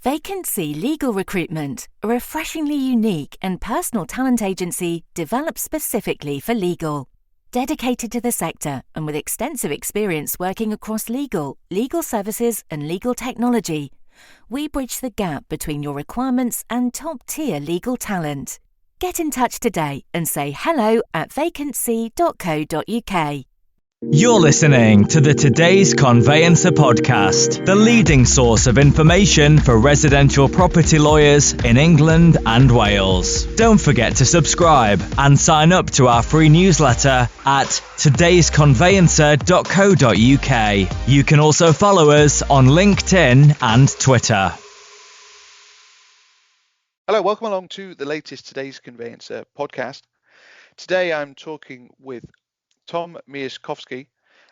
Vacancy Legal Recruitment, a refreshingly unique and personal talent agency developed specifically for legal. Dedicated to the sector and with extensive experience working across legal services and legal technology, we bridge the gap between your requirements and top-tier legal talent. Get in touch today and say hello at vacancy.co.uk. You're listening to the Today's Conveyancer podcast, the leading source of information for residential property lawyers in England and Wales. Don't forget to subscribe and sign up to our free newsletter at todaysconveyancer.co.uk. You can also follow us on LinkedIn and Twitter. Hello, welcome along to the latest Today's Conveyancer podcast. Today I'm talking with Tom Mieszkowski,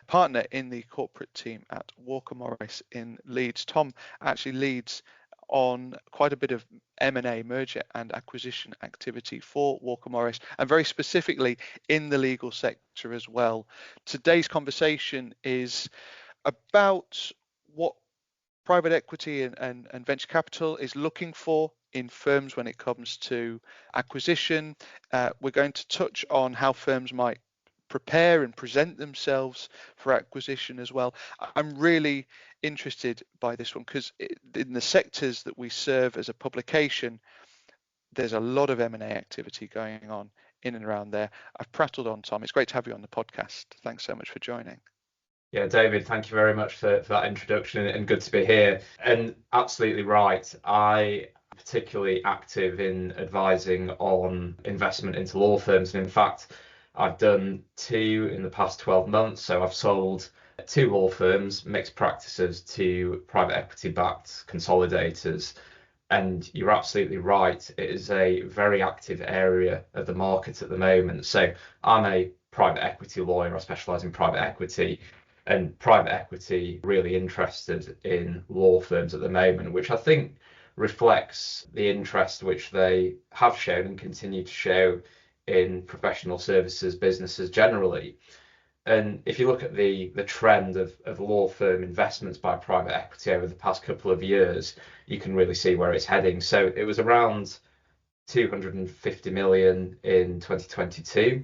partner in the corporate team at Walker Morris in Leeds. Tom actually leads on quite a bit of M&A, merger and acquisition activity for Walker Morris, and very specifically in the legal sector as well. Today's conversation is about what private equity and venture capital is looking for in firms when it comes to acquisition. We're going to touch on how firms might prepare and present themselves for acquisition as well. I'm really interested by this one because in the sectors that we serve as a publication, there's a lot of M&A activity going on in and around there. I've prattled on, Tom. It's great to have you on the podcast. Thanks so much for joining. Yeah, David, thank you very much for that introduction, and good to be here. And absolutely right. I am particularly active in advising on investment into law firms. And in fact, I've done 2 in the past 12 months. So I've sold 2 law firms, mixed practices, to private equity-backed consolidators. And you're absolutely right. It is a very active area of the market at the moment. So I'm a private equity lawyer. I specialise in private equity. And private equity really interested in law firms at the moment, which I think reflects the interest which they have shown and continue to show in professional services businesses generally. And if you look at the trend of law firm investments by private equity over the past couple of years, you can really see where it's heading. So it was around 250 million in 2022,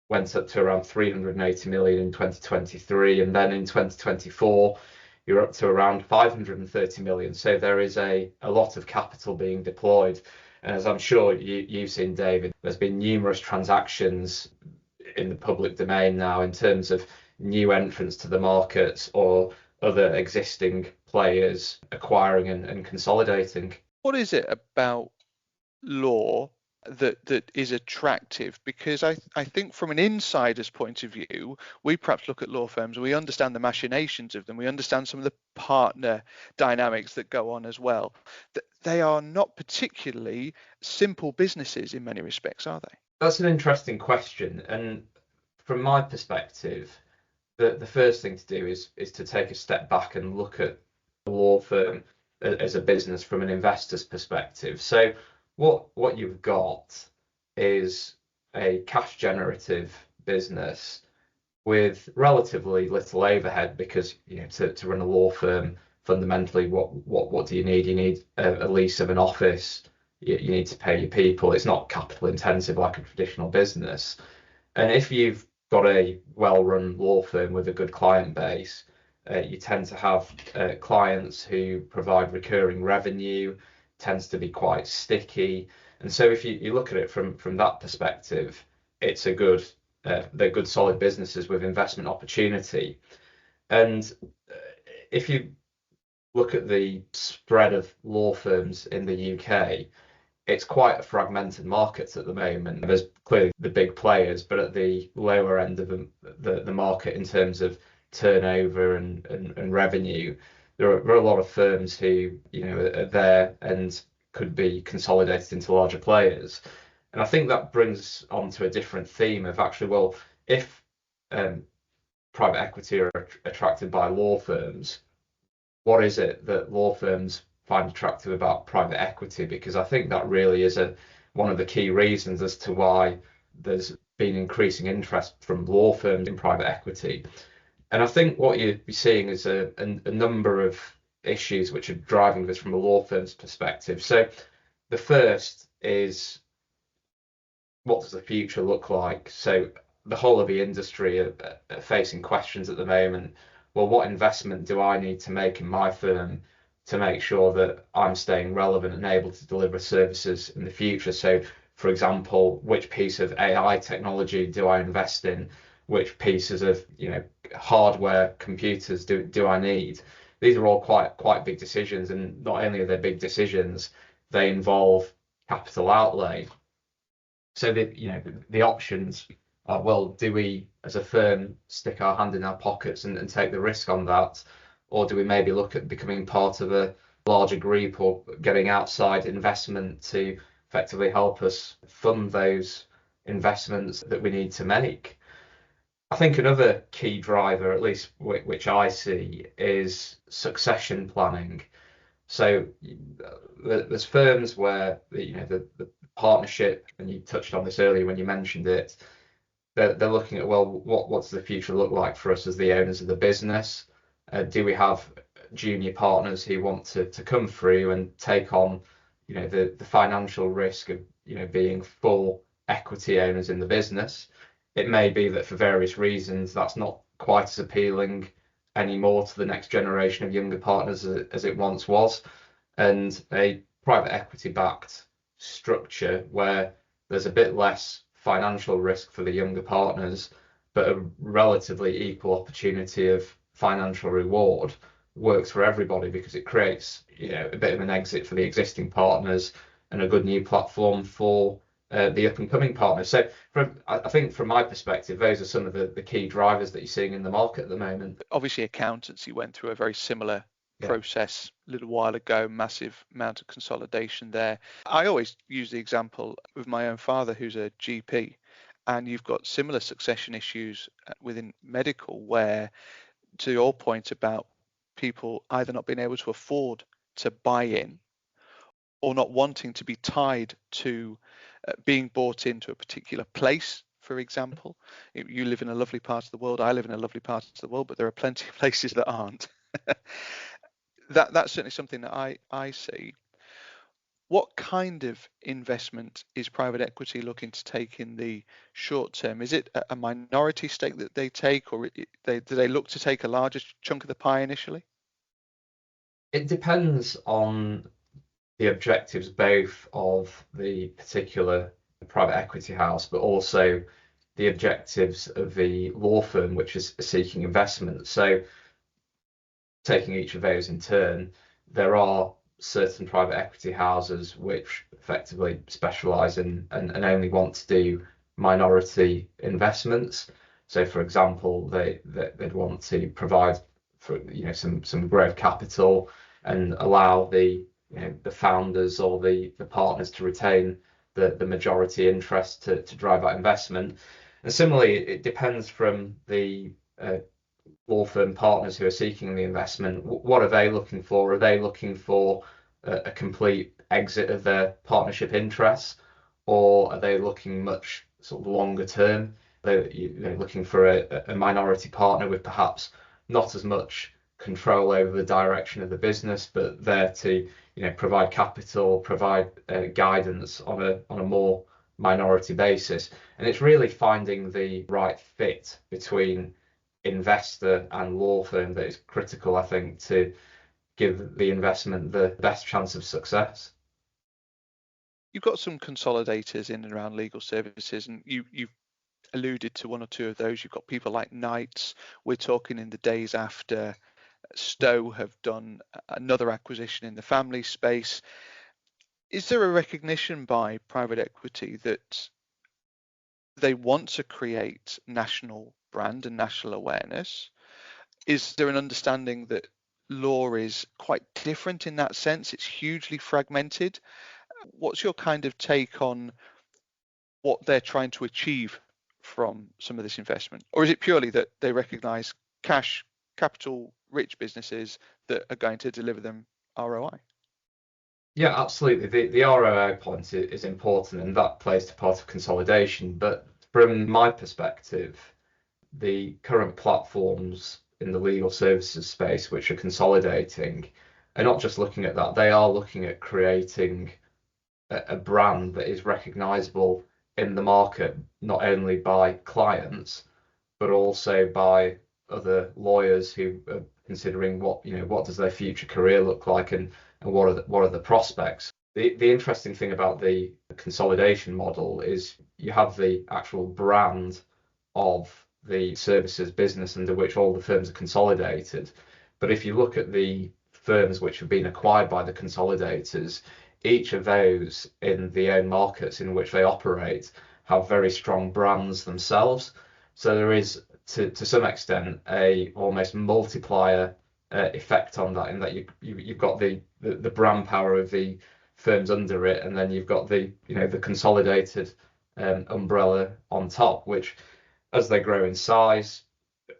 went up to around 380 million in 2023, and then in 2024 you're up to around 530 million. So there is a lot of capital being deployed. And as I'm sure you've seen, David, there's been numerous transactions in the public domain now in terms of new entrants to the market or other existing players acquiring and consolidating. What is it about law that is attractive? Because I think from an insider's point of view, we perhaps look at law firms, we understand the machinations of them, we understand some of the partner dynamics that go on as well. They are not particularly simple businesses in many respects, are they? That's an interesting question. And from my perspective, the first thing to do is to take a step back and look at the law firm as a business from an investor's perspective. So what you've got is a cash generative business with relatively little overhead, because to run a law firm, fundamentally what do you need? You need a lease of an office, you need to pay your people. It's not capital intensive like a traditional business. And if you've got a well-run law firm with a good client base, you tend to have clients who provide recurring revenue, tends to be quite sticky. And so if you look at it from that perspective, it's they're good solid businesses with investment opportunity. And if you look at the spread of law firms in the UK, it's quite a fragmented market at the moment. There's clearly the big players, but at the lower end of the market in terms of turnover and revenue, there are a lot of firms who are there and could be consolidated into larger players. And I think that brings on to a different theme of actually, well, if private equity are attracted by law firms, what is it that law firms find attractive about private equity? Because I think that really is one of the key reasons as to why there's been increasing interest from law firms in private equity. And I think what you'd be seeing is a number of issues which are driving this from a law firm's perspective. So the first is, what does the future look like? So the whole of the industry are facing questions at the moment. Well, what investment do I need to make in my firm to make sure that I'm staying relevant and able to deliver services in the future? So, for example, which piece of AI technology do I invest in? Which pieces of hardware, computers do I need? These are all quite big decisions, and not only are they big decisions, they involve capital outlay. So the options are, well, do we as a firm stick our hand in our pockets and take the risk on that, or do we maybe look at becoming part of a larger group or getting outside investment to effectively help us fund those investments that we need to make? I think another key driver, at least which I see, is succession planning. So there's firms where the partnership, and you touched on this earlier when you mentioned it, they're looking at, well, what's the future look like for us as the owners of the business? Do we have junior partners who want to come through and take on the financial risk of being full equity owners in the business? It may be that for various reasons that's not quite as appealing anymore to the next generation of younger partners as it once was, and a private equity backed structure where there's a bit less financial risk for the younger partners but a relatively equal opportunity of financial reward works for everybody, because it creates a bit of an exit for the existing partners and a good new platform for the up and coming partners. So I think from my perspective, those are some of the key drivers that you're seeing in the market at the moment. Obviously, accountancy went through a very similar process a little while ago, massive amount of consolidation there. I always use the example of my own father, who's a GP, and you've got similar succession issues within medical, where, to your point about people either not being able to afford to buy in or not wanting to be tied to being bought into a particular place. For example, you live in a lovely part of the world, I live in a lovely part of the world, but there are plenty of places that aren't. That's certainly something that I see. What kind of investment is private equity looking to take in the short term? Is it a minority stake that they take, or do they look to take a larger chunk of the pie initially? It depends on the objectives both of the particular private equity house, but also the objectives of the law firm which is seeking investment. So taking each of those in turn, there are certain private equity houses which effectively specialize in and only want to do minority investments. So for example, they'd want to provide for some growth capital and allow the founders or the partners to retain the majority interest to drive that investment. And similarly, it depends from the law firm partners who are seeking the investment. What are they looking for? Are they looking for a complete exit of their partnership interests, or are they looking much sort of longer term? They're looking for a minority partner with perhaps not as much control over the direction of the business, but there to provide capital, provide guidance on a more minority basis. And it's really finding the right fit between investor and law firm that is critical, I think, to give the investment the best chance of success. You've got some consolidators in and around legal services, and you've alluded to one or two of those. You've got people like Knights. We're talking in the days after Stowe have done another acquisition in the family space. Is there a recognition by private equity that they want to create national brand and national awareness? Is there an understanding that law is quite different in that sense? It's hugely fragmented. What's your kind of take on what they're trying to achieve from some of this investment? Or is it purely that they recognize capital rich businesses that are going to deliver them ROI? Yeah, absolutely. The ROI point is important, and that plays to part of consolidation. But from my perspective, the current platforms in the legal services space which are consolidating are not just looking at that, they are looking at creating a brand that is recognizable in the market, not only by clients, but also by other lawyers who are considering what does their future career look like, and what are the prospects. The interesting thing about the consolidation model is you have the actual brand of the services business under which all the firms are consolidated. But if you look at the firms which have been acquired by the consolidators, each of those in the own markets in which they operate have very strong brands themselves. So there is, to some extent, a almost multiplier effect on that, in that you've got the brand power of the firms under it, and then you've got the consolidated umbrella on top, which, as they grow in size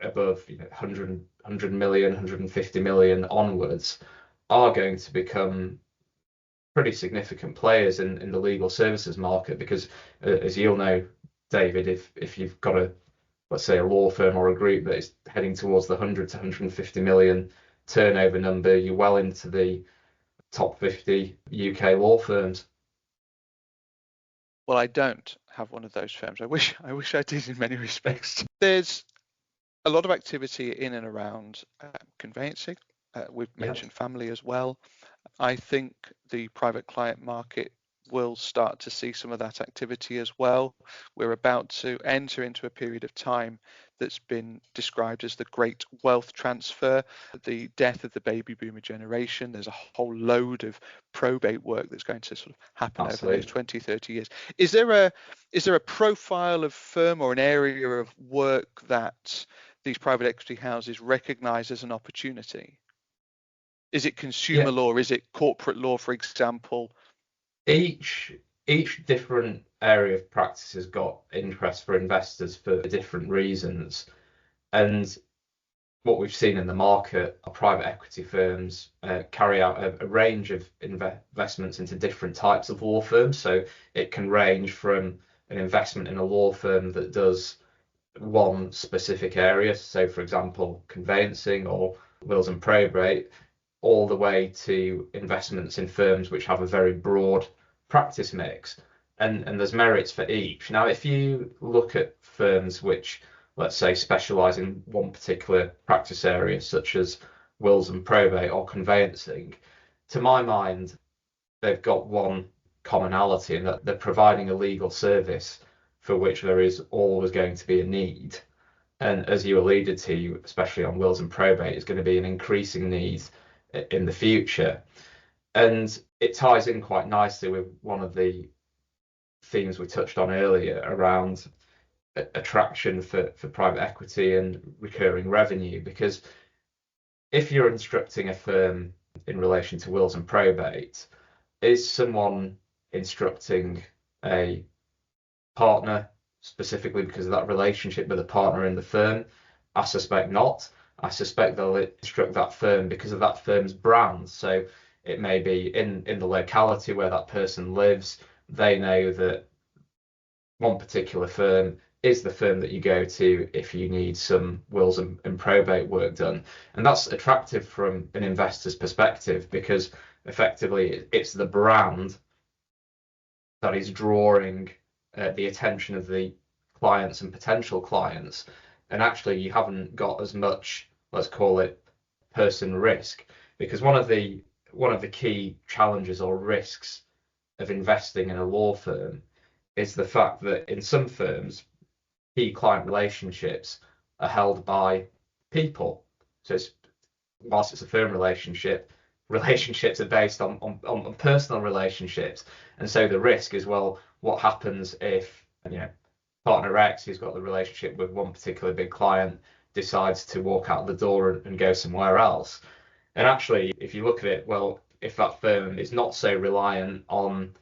above 100 million, 150 million onwards, are going to become pretty significant players in the legal services market. Because as you'll know, David, if you've got let's say a law firm or a group that is heading towards the 100 to 150 million turnover number, you're well into the top 50 UK law firms. Well, I don't have one of those firms. I wish I did in many respects. There's a lot of activity in and around conveyancing. We've mentioned family as well. I think the private client market will start to see some of that activity as well. We're about to enter into a period of time that's been described as the great wealth transfer, the death of the baby boomer generation. There's a whole load of probate work that's going to sort of happen over the next 20, 30 years. Is there a profile of firm or an area of work that these private equity houses recognize as an opportunity? Is it consumer law? Is it corporate law, for example? Each different area of practice has got interest for investors for different reasons. And what we've seen in the market are private equity firms carry out a range of investments into different types of law firms. So it can range from an investment in a law firm that does one specific area, so for example, conveyancing or wills and probate, all the way to investments in firms which have a very broad practice mix, and there's merits for each. Now, if you look at firms which, let's say, specialize in one particular practice area, such as wills and probate or conveyancing, to my mind, they've got one commonality, in that they're providing a legal service for which there is always going to be a need. And as you alluded to, especially on wills and probate, is going to be an increasing need in the future. And it ties in quite nicely with one of the themes we touched on earlier around attraction for private equity and recurring revenue. Because if you're instructing a firm in relation to wills and probate, is someone instructing a partner specifically because of that relationship with a partner in the firm? I suspect not. I suspect they'll instruct that firm because of that firm's brand. So it may be in the locality where that person lives, they know that one particular firm is the firm that you go to if you need some wills and probate work done. And that's attractive from an investor's perspective, because effectively it's the brand that is drawing the attention of the clients and potential clients. And actually you haven't got as much, let's call it, person risk, because one of the key challenges or risks of investing in a law firm is the fact that in some firms, key client relationships are held by people. So whilst it's a firm relationship, relationships are based on personal relationships. And so the risk is, well, what happens if partner X, who's got the relationship with one particular big client, decides to walk out the door and go somewhere else? And actually, if you look at it, well, if that firm is not so reliant on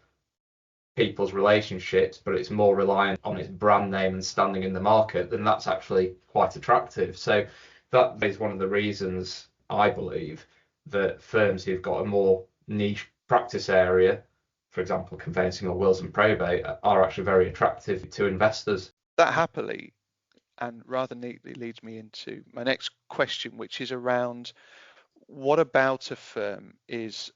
people's relationships, but it's more reliant on its brand name and standing in the market, then that's actually quite attractive. So that is one of the reasons, I believe, that firms who've got a more niche practice area, for example, conveyancing or wills and probate, are actually very attractive to investors. That happily and rather neatly leads me into my next question, which is around what about a firm is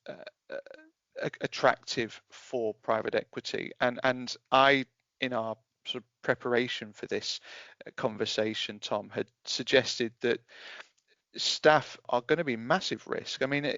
attractive for private equity? And I, in our sort of preparation for this conversation, Tom, had suggested that staff are going to be massive risk. I mean,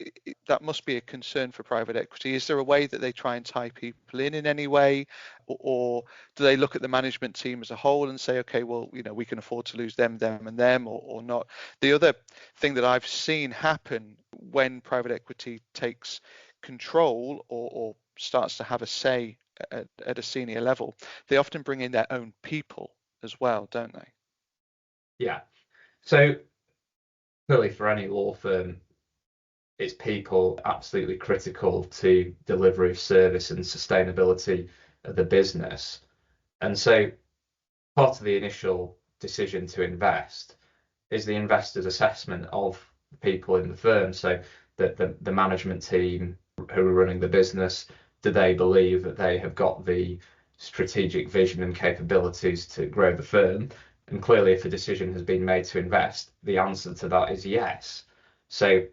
that must be a concern for private equity. Is there a way that they try and tie people in any way, or do they look at the management team as a whole and say, okay, well, we can afford to lose them, and them, or not? The other thing that I've seen happen when private equity takes control or starts to have a say at a senior level, they often bring in their own people as well, don't they? Yeah. So clearly, for any law firm, it's people absolutely critical to delivery of service and sustainability of the business. And so part of the initial decision to invest is the investor's assessment of the people in the firm. So that the management team who are running the business, do they believe that they have got the strategic vision and capabilities to grow the firm? And clearly, if a decision has been made to invest, the answer to that is yes. So,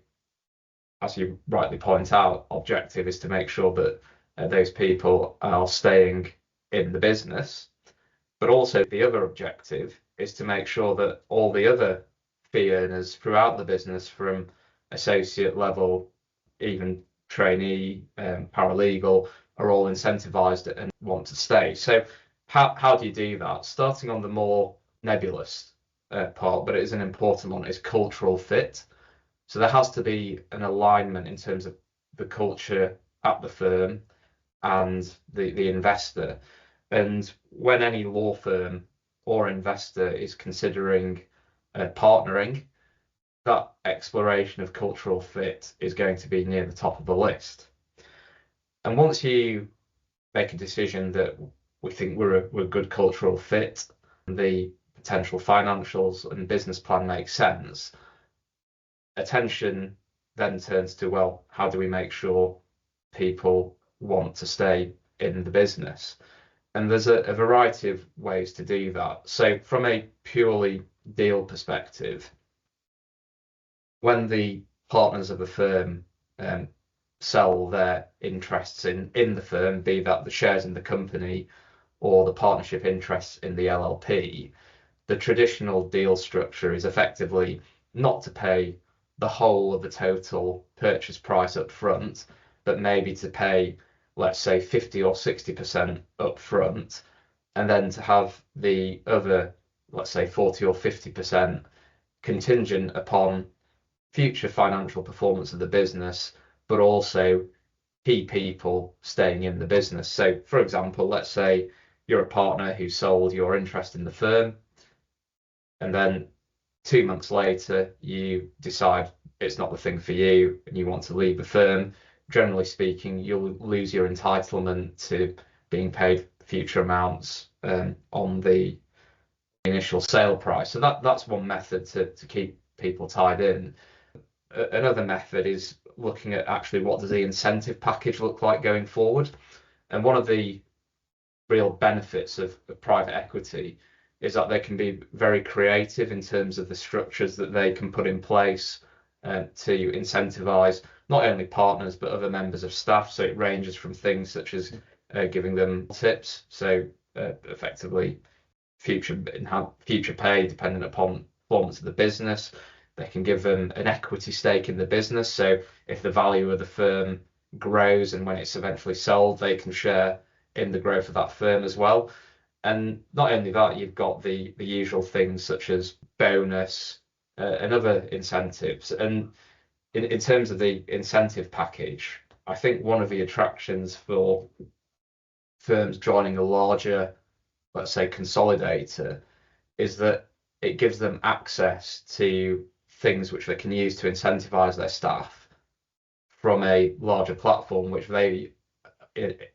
as you rightly point out, objective is to make sure that those people are staying in the business. But also the other objective is to make sure that all the other fee earners throughout the business, from associate level, even trainee, paralegal, are all incentivized and want to stay. So how do you do that? Starting on the more nebulous part, but it is an important one, is cultural fit. So there has to be an alignment in terms of the culture at the firm and the investor. And when any law firm or investor is considering partnering, that exploration of cultural fit is going to be near the top of the list. And once you make a decision that we think we're a good cultural fit, the potential financials and business plan makes sense, attention then turns to, well, how do we make sure people want to stay in the business? And there's a variety of ways to do that. So from a purely deal perspective, when the partners of a firm sell their interests in the firm, be that the shares in the company or the partnership interests in the LLP, the traditional deal structure is effectively not to pay the whole of the total purchase price up front, but maybe to pay, let's say, 50 or 60% up front, and then to have the other, let's say, 40 or 50% contingent upon future financial performance of the business, but also key people staying in the business. So, for example, let's say you're a partner who sold your interest in the firm, and then 2 months later you decide it's not the thing for you and you want to leave the firm. Generally speaking, you'll lose your entitlement to being paid future amounts on the initial sale price. So that's one method to keep people tied in. Another method is looking at actually what does the incentive package look like going forward. And one of the real benefits of private equity is that they can be very creative in terms of the structures that they can put in place to incentivize not only partners but other members of staff. So it ranges from things such as giving them tips, so effectively future pay dependent upon performance of the business. They can give them an equity stake in the business, so if the value of the firm grows and when it's eventually sold, they can share in the growth of that firm as well. And not only that, you've got the usual things such as bonus and other incentives. And in terms of the incentive package, I think one of the attractions for firms joining a larger, let's say, consolidator, is that it gives them access to things which they can use to incentivize their staff from a larger platform, which they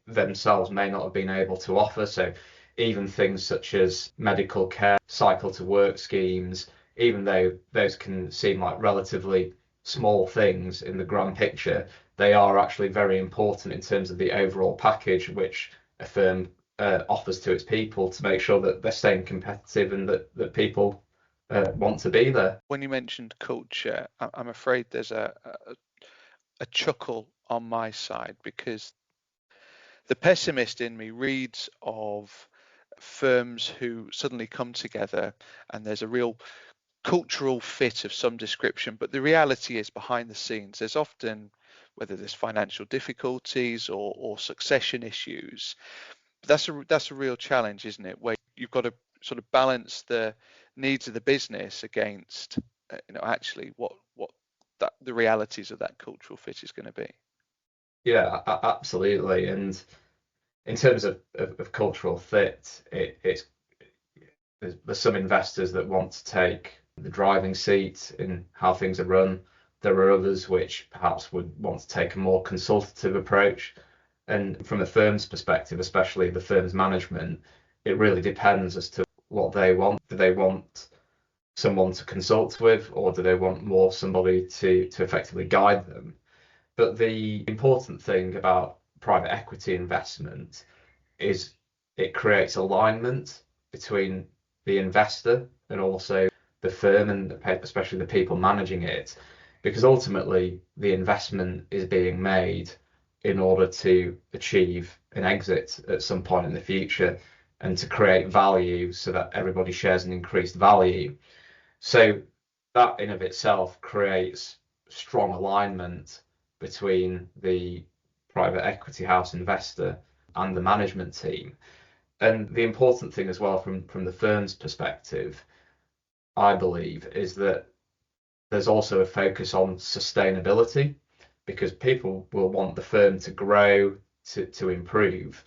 themselves may not have been able to offer. So even things such as medical care, cycle to work schemes, even though those can seem like relatively small things in the grand picture, they are actually very important in terms of the overall package which a firm offers to its people to make sure that they're staying competitive and that people want to be there. When you mentioned culture, I'm afraid there's a chuckle on my side, because the pessimist in me reads of firms who suddenly come together and there's a real cultural fit of some description, but the reality is behind the scenes there's often, whether there's financial difficulties or succession issues. That's a real challenge, isn't it, where you've got to sort of balance the needs of the business against actually what the realities of that cultural fit is going to be. Yeah, absolutely. And in terms of cultural fit, there's some investors that want to take the driving seat in how things are run. There are others which perhaps would want to take a more consultative approach. And from a firm's perspective, especially the firm's management, it really depends as to what they want. Do they want someone to consult with, or do they want more somebody to effectively guide them? But the important thing about private equity investment is it creates alignment between the investor and also the firm, and especially the people managing it, because ultimately the investment is being made in order to achieve an exit at some point in the future and to create value so that everybody shares an increased value. So that in of itself creates strong alignment between the private equity house investor and the management team. And the important thing as well from the firm's perspective, I believe, is that there's also a focus on sustainability, because people will want the firm to grow, to improve,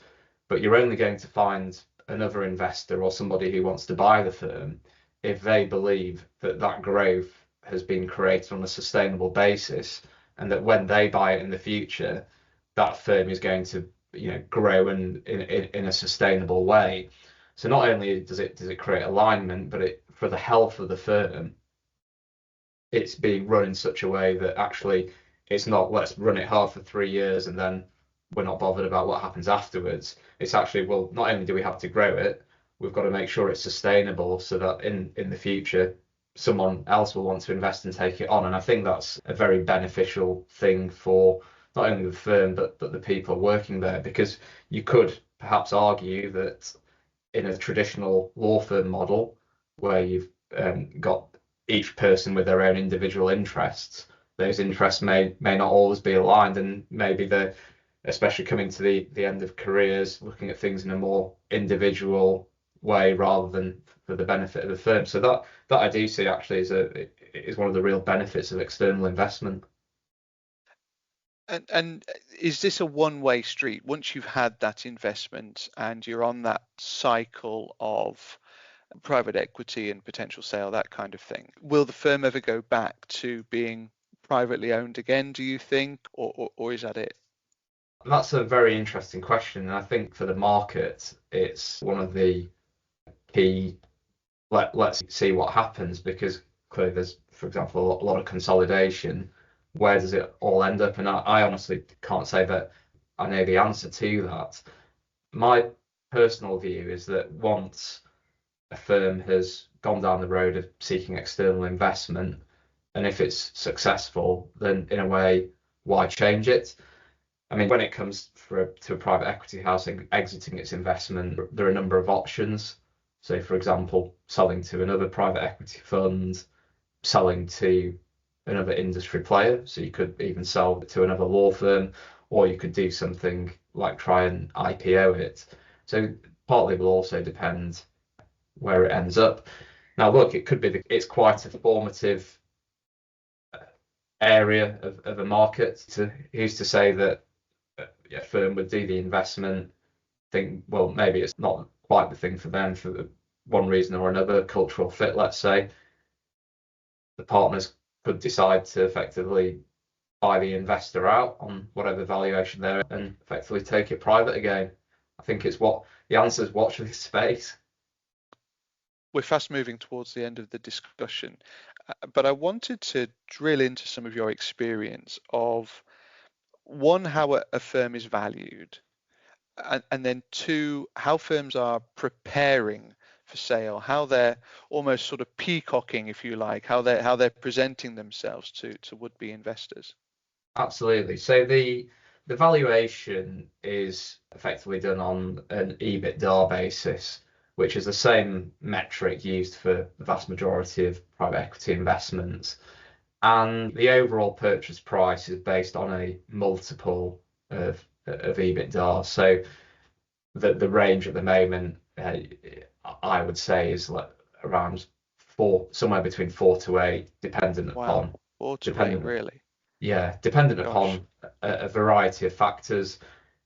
but you're only going to find another investor or somebody who wants to buy the firm if they believe that that growth has been created on a sustainable basis, and that when they buy it in the future, that firm is going to grow in a sustainable way. So not only does it create alignment, but for the health of the firm, it's being run in such a way that actually it's not, let's run it hard for 3 years and then we're not bothered about what happens afterwards. It's actually, well, not only do we have to grow it, we've got to make sure it's sustainable so that in the future someone else will want to invest and take it on. And I think that's a very beneficial thing for not only the firm but the people working there, because you could perhaps argue that in a traditional law firm model where you've got each person with their own individual interests, those interests may not always be aligned, and maybe they're, especially coming to the end of careers, looking at things in a more individual way rather than for the benefit of the firm. So that I do see actually is one of the real benefits of external investment. And is this a one-way street? Once you've had that investment and you're on that cycle of private equity and potential sale, that kind of thing, will the firm ever go back to being privately owned again, do you think, or is that it? That's a very interesting question, and I think for the market, it's one of the key. Let's see what happens, because clearly there's, for example, a lot of consolidation. Where does it all end up? And I honestly can't say that I know the answer to that. My personal view is that once a firm has gone down the road of seeking external investment, and if it's successful, then in a way, why change it? I mean, when it comes to a private equity house exiting its investment, there are a number of options. So, for example, selling to another private equity fund, selling to another industry player. So you could even sell to another law firm, or you could do something like try and IPO it. So partly will also depend where it ends up. Now, look, it could be it's quite a formative area of a market. Who's to say that a firm would do the investment, think, well, maybe it's not quite the thing for them for one reason or another, cultural fit, let's say. The partners could decide to effectively buy the investor out on whatever valuation they're and effectively take it private again. I think it's what the answer is, watch this space. We're fast moving towards the end of the discussion, but I wanted to drill into some of your experience of, one, how a firm is valued, and then two, how firms are preparing for sale, how they're almost sort of peacocking, if you like, how they're presenting themselves to would-be investors? Absolutely. So the valuation is effectively done on an EBITDA basis, which is the same metric used for the vast majority of private equity investments. And the overall purchase price is based on a multiple of EBITDA. So the range at the moment, I would say, is like around somewhere between 4 to 8, dependent Wow, upon 4 to 8, really? dependent Gosh. upon a variety of factors.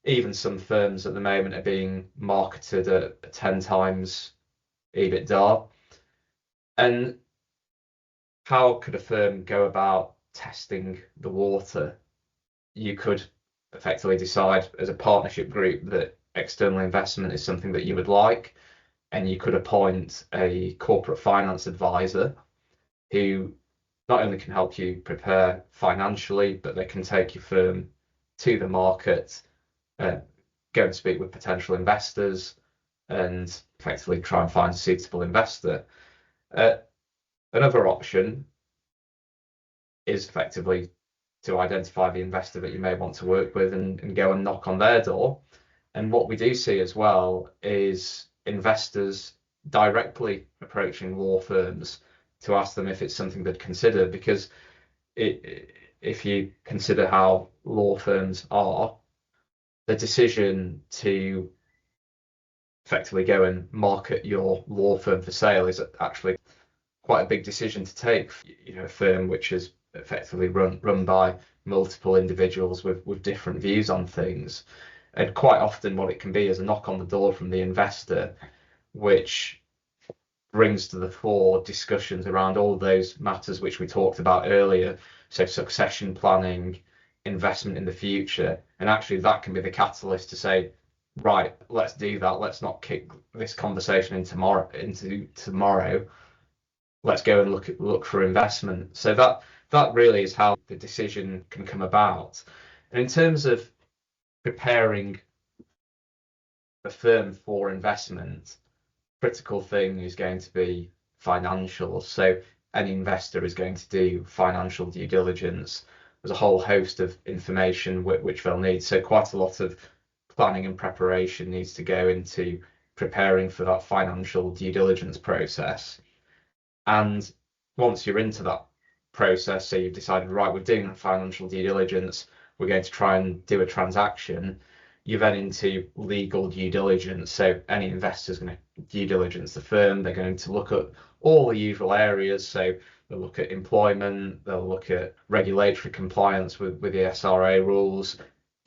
Even some firms at the moment are being marketed at 10 times EBITDA. And how could a firm go about testing the water? You could effectively decide as a partnership group that external investment is something that you would like, and you could appoint a corporate finance advisor who not only can help you prepare financially, but they can take your firm to the market, go and speak with potential investors, and effectively try and find a suitable investor. Another option is effectively to identify the investor that you may want to work with and go and knock on their door. And what we do see as well is investors directly approaching law firms to ask them if it's something they'd consider, because if you consider how law firms are, the decision to effectively go and market your law firm for sale is actually quite a big decision to take. You know, a firm which is effectively run by multiple individuals with different views on things. And quite often what it can be is a knock on the door from the investor, which brings to the fore discussions around all those matters which we talked about earlier. So succession planning, investment in the future. And actually that can be the catalyst to say, right, let's do that. Let's not kick this conversation into tomorrow. Let's go and look for investment. So that really is how the decision can come about. And in terms of preparing a firm for investment, critical thing is going to be financials. So any investor is going to do financial due diligence. There's a whole host of information which they'll need. So quite a lot of planning and preparation needs to go into preparing for that financial due diligence process. And once you're into that process, so you've decided, right, we're doing financial due diligence, we're going to try and do a transaction, you're then into legal due diligence. So any investor's going to due diligence the firm, they're going to look at all the usual areas. So they'll look at employment, they'll look at regulatory compliance with the SRA rules.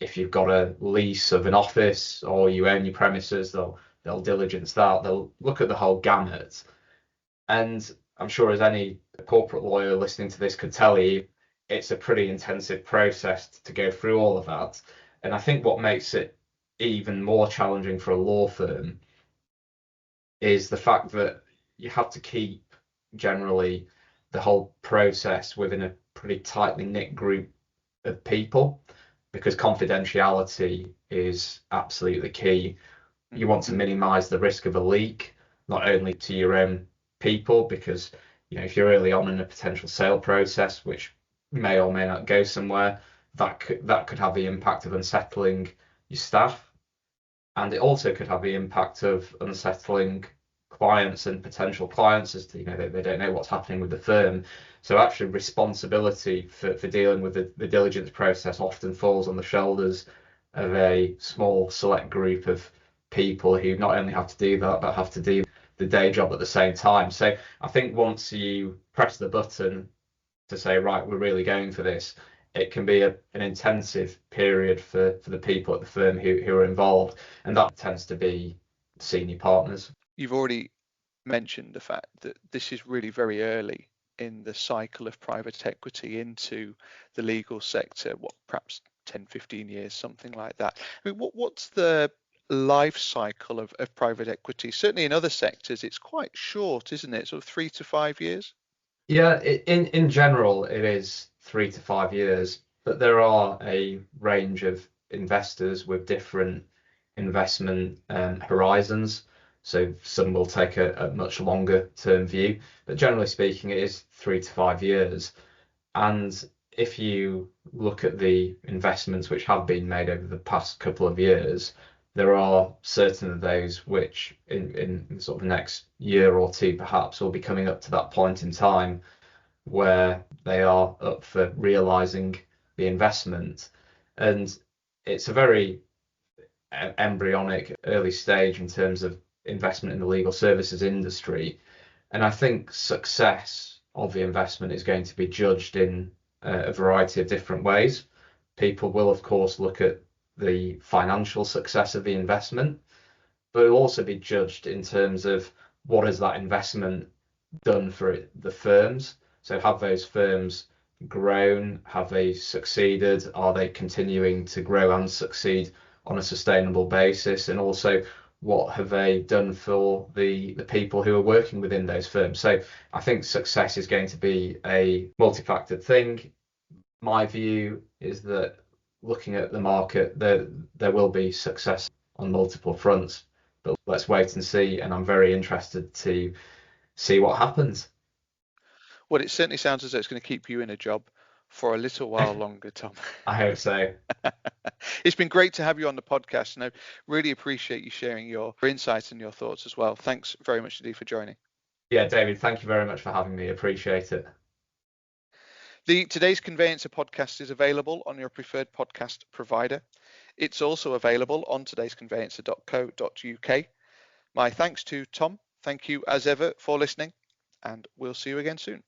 If you've got a lease of an office or you own your premises, they'll diligence that. They'll look at the whole gamut. And I'm sure as any corporate lawyer listening to this could tell you, it's a pretty intensive process to go through all of that. And I think what makes it even more challenging for a law firm is the fact that you have to keep generally the whole process within a pretty tightly knit group of people, because confidentiality is absolutely key. You want to minimize the risk of a leak, not only to your own people, because if you're early on in a potential sale process, which may or may not go somewhere, that could have the impact of unsettling your staff, and it also could have the impact of unsettling clients and potential clients as to they don't know what's happening with the firm. So actually responsibility for dealing with the diligence process often falls on the shoulders of a small select group of people who not only have to do that but have to do the day job at the same time. So I think once you press the button to say, right, we're really going for this, it can be an intensive period for the people at the firm who are involved, and that tends to be senior partners. You've already mentioned the fact that this is really very early in the cycle of private equity into the legal sector, perhaps 10, 15 years, something like that. I mean, what's the life cycle of private equity? Certainly in other sectors, it's quite short, isn't it? Sort of 3 to 5 years? Yeah, in general, it is 3 to 5 years, but there are a range of investors with different investment horizons. So some will take a much longer term view, but generally speaking, it is 3 to 5 years. And if you look at the investments which have been made over the past couple of years, there are certain of those which in sort of the next year or two perhaps will be coming up to that point in time where they are up for realizing the investment. And it's a very embryonic early stage in terms of investment in the legal services industry. And I think success of the investment is going to be judged in a variety of different ways. People will, of course, look at the financial success of the investment, but it'll also be judged in terms of what has that investment done for the firms. So have those firms grown? Have they succeeded? Are they continuing to grow and succeed on a sustainable basis? And also, what have they done for the people who are working within those firms? So I think success is going to be a multifactored thing. My view is that looking at the market, there will be success on multiple fronts, but let's wait and see. And I'm very interested to see what happens. Well, it certainly sounds as though it's going to keep you in a job for a little while longer, Tom. I hope so. It's been great to have you on the podcast, and I really appreciate you sharing your insights and your thoughts as well. Thanks very much indeed for joining. Yeah, David, thank you very much for having me. Appreciate it. The Today's Conveyancer podcast is available on your preferred podcast provider. It's also available on todaysconveyancer.co.uk. My thanks to Tom. Thank you as ever for listening, and we'll see you again soon.